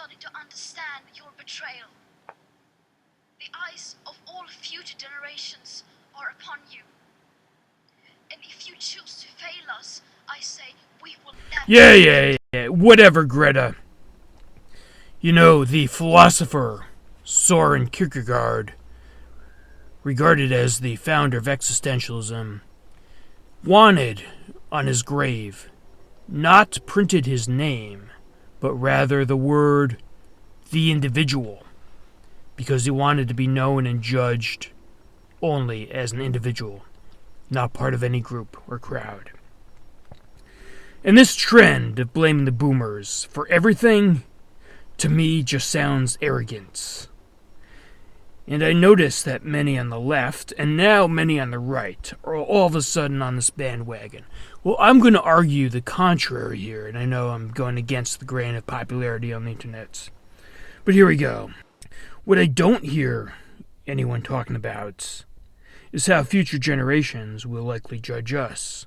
starting to understand your betrayal. The eyes of all future generations are upon you. And if you choose to fail us, I say we will never... Yeah. Whatever, Greta. You know, the philosopher Soren Kierkegaard, regarded as the founder of existentialism, wanted on his grave not printed his name, but rather the word the individual, because he wanted to be known and judged only as an individual, not part of any group or crowd. And this trend of blaming the boomers for everything, to me, just sounds arrogant. And I notice that many on the left, and now many on the right, are all of a sudden on this bandwagon. Well, I'm going to argue the contrary here, and I know I'm going against the grain of popularity on the internet. But here we go. What I don't hear anyone talking about is how future generations will likely judge us.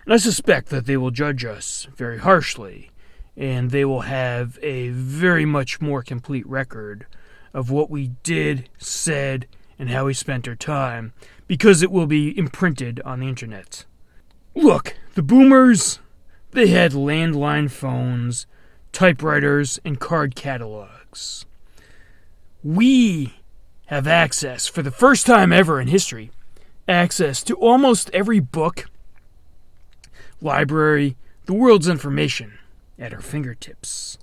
And I suspect that they will judge us very harshly, and they will have a very much more complete record of what we did, said, and how we spent our time, because it will be imprinted on the internet. Look, the boomers, they had landline phones, typewriters, and card catalogs. We have access, for the first time ever in history, access to almost every book, library, the world's information at our fingertips.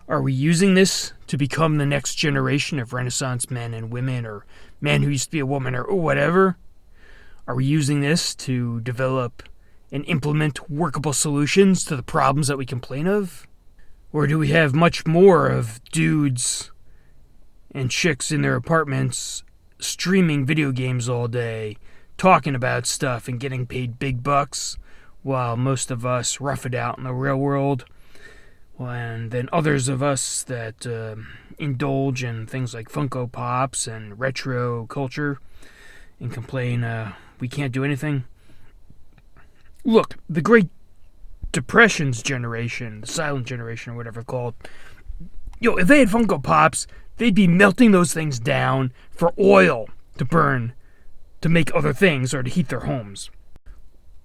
Are we using this to become the next generation of Renaissance men and women, or man who used to be a woman, or whatever? Are we using this to develop and implement workable solutions to the problems that we complain of? Or do we have much more of dudes and chicks in their apartments streaming video games all day, talking about stuff and getting paid big bucks, while most of us rough it out in the real world? And then others of us that indulge in things like Funko Pops and retro culture and complain we can't do anything. Look, the Great Depression's generation, the silent generation or whatever called, if they had Funko Pops, they'd be melting those things down for oil to burn to make other things or to heat their homes.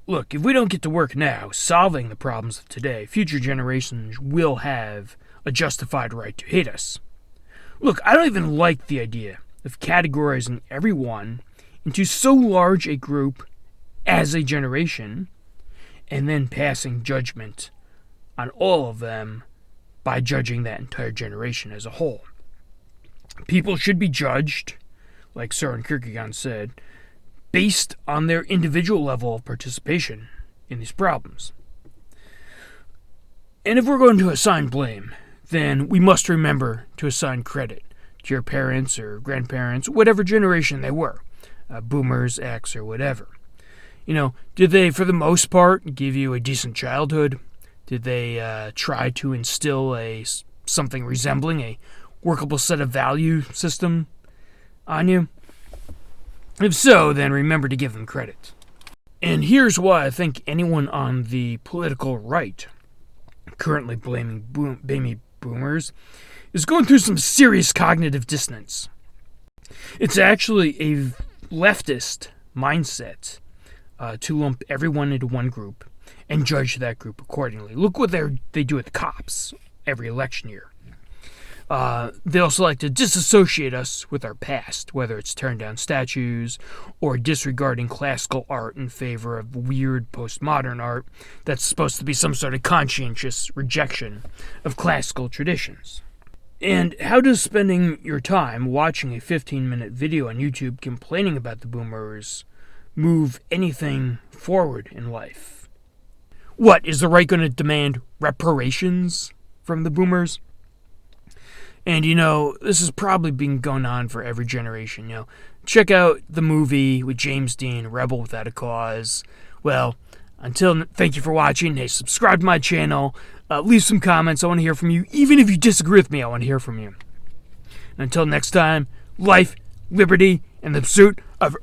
Look, if we don't get to work now solving the problems of today, future generations will have a justified right to hate us. Look, I don't even like the idea of categorizing everyone into so large a group as a generation and then passing judgment on all of them by judging that entire generation as a whole. People should be judged, like Soren Kierkegaard said, based on their individual level of participation in these problems. And if we're going to assign blame, then we must remember to assign credit to your parents or grandparents, whatever generation they were, boomers, X, or whatever. Did they, for the most part, give you a decent childhood? Did they try to instill something resembling a workable set of value system on you? If so, then remember to give them credit. And here's why I think anyone on the political right, currently blaming baby boomers, is going through some serious cognitive dissonance. It's actually a leftist mindset to lump everyone into one group and judge that group accordingly. Look what they do with cops every election year. They also like to disassociate us with our past, whether it's tearing down statues or disregarding classical art in favor of weird postmodern art that's supposed to be some sort of conscientious rejection of classical traditions. And how does spending your time watching a 15-minute video on YouTube complaining about the boomers move anything forward in life? What, is the right going to demand reparations from the boomers? And, this has probably been going on for every generation. Check out the movie with James Dean, Rebel Without a Cause. Well, thank you for watching. Hey, subscribe to my channel. Leave some comments. I want to hear from you. Even if you disagree with me, I want to hear from you. And until next time, life, liberty, and the pursuit of...